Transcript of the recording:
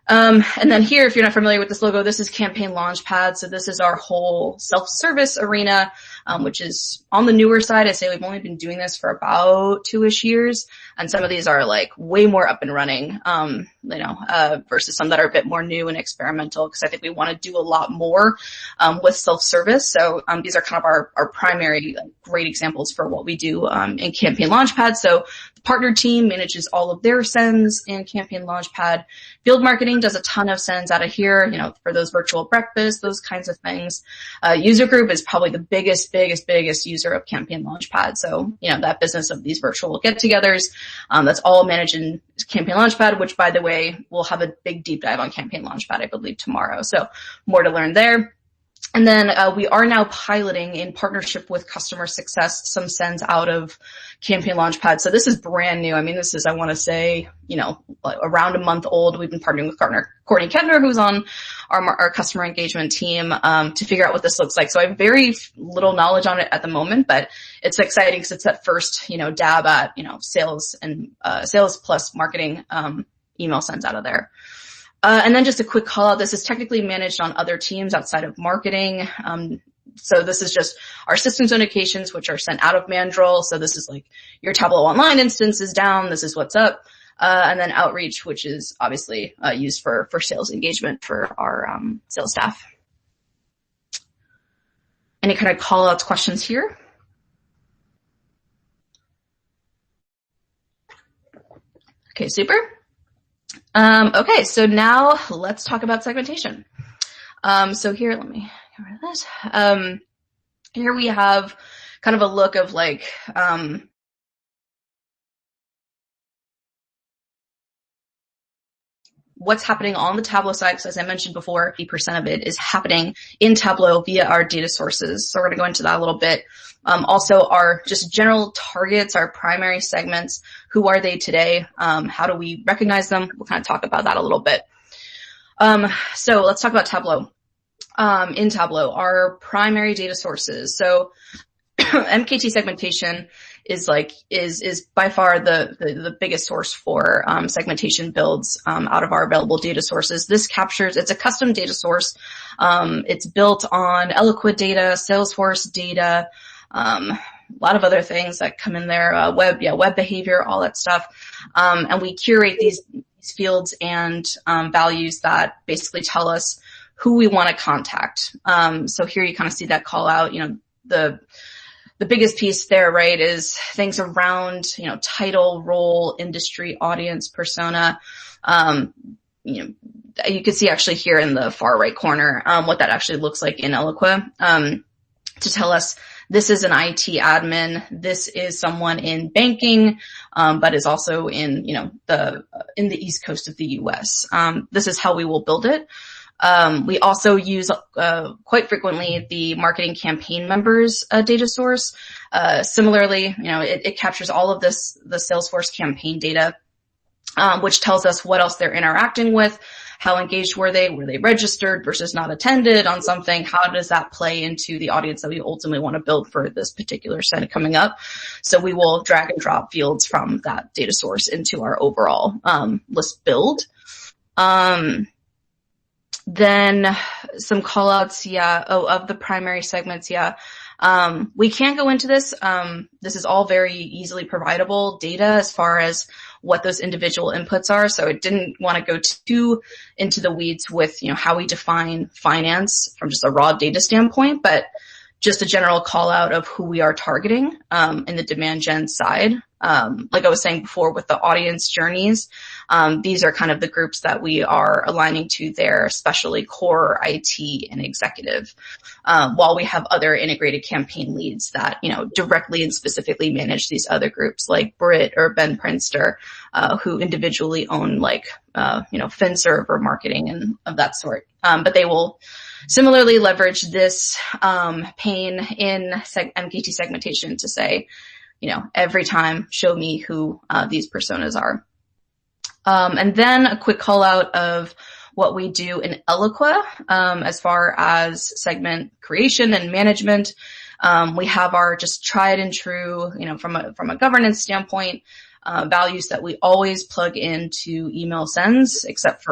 And then here, if you're not familiar with this logo, this is Campaign Launchpad. So this is our whole self-service arena, which is on the newer side. I say we've only been doing this for about 2-ish years. And some of these are like way more up and running, versus some that are a bit more new and experimental, because I think we want to do a lot more, with self-service. So, these are kind of our primary great examples for what we do, in Campaign Launchpad. So the partner team manages all of their sends in Campaign Launchpad. Field marketing does a ton of sends out of here, for those virtual breakfasts, those kinds of things. User group is probably the biggest user of Campaign Launchpad. So, that business of these virtual get-togethers, that's all managed in Campaign Launchpad, which, by the way, we'll have a big deep dive on Campaign Launchpad, I believe, tomorrow. So more to learn there. And then we are now piloting in partnership with customer success some sends out of Campaign Launchpad. So this is brand new. I mean, this is, I want to say, around a month old. We've been partnering with Courtney Kettner, who's on our customer engagement team, to figure out what this looks like. So I have very little knowledge on it at the moment, but it's exciting because it's that first, dab at, sales and sales plus marketing email sends out of there. And then just a quick call out. This is technically managed on other teams outside of marketing. So this is just our systems notifications, which are sent out of Mandrill. So this is like your Tableau Online instance is down. This is what's up. And then outreach, which is obviously used for sales engagement for our sales staff. Any kind of call outs, questions here? Okay, super. Okay, so now let's talk about segmentation. So here, let me get rid of this. Here we have kind of a look of like, what's happening on the Tableau side, because as I mentioned before, 80% of it is happening in Tableau via our data sources. So we're going to go into that a little bit. Also, our just general targets, our primary segments, who are they today? How do we recognize them? We'll kind of talk about that a little bit. So let's talk about Tableau. In Tableau, our primary data sources. So MKT segmentation is by far the biggest source for segmentation builds out of our available data sources. This it's a custom data source. It's built on Eloqua data, Salesforce data, a lot of other things that come in there, web behavior, all that stuff. And we curate these fields and values that basically tell us who we want to contact. So here you kind of see that call out, the biggest piece there, right, is things around, title, role, industry, audience, persona. You can see actually here in the far right corner, what that actually looks like in Eloqua, to tell us this is an IT admin. This is someone in banking, but is also in, in the East Coast of the US. This is how we will build it. We also use quite frequently the marketing campaign members data source. Similarly, it captures all of the Salesforce campaign data, which tells us what else they're interacting with, how engaged were they registered versus not attended on something, how does that play into the audience that we ultimately want to build for this particular set coming up. So we will drag and drop fields from that data source into our overall list build. Then some call outs, of the primary segments, we can't go into this. This is all very easily providable data as far as what those individual inputs are. So I didn't want to go too into the weeds with, how we define finance from just a raw data standpoint, but just a general call out of who we are targeting, in the demand gen side. Like I was saying before with the audience journeys, these are kind of the groups that we are aligning to there, especially core, IT, and executive. While we have other integrated campaign leads that, directly and specifically manage these other groups like Britt or Ben Prinster, who individually own FinServe or marketing and of that sort. But they will similarly leverage this pane in MKT segmentation to say, every time show me who these personas are. And then a quick call out of what we do in Eloqua as far as segment creation and management. We have our just tried and true, from a governance standpoint, values that we always plug into email sends, except for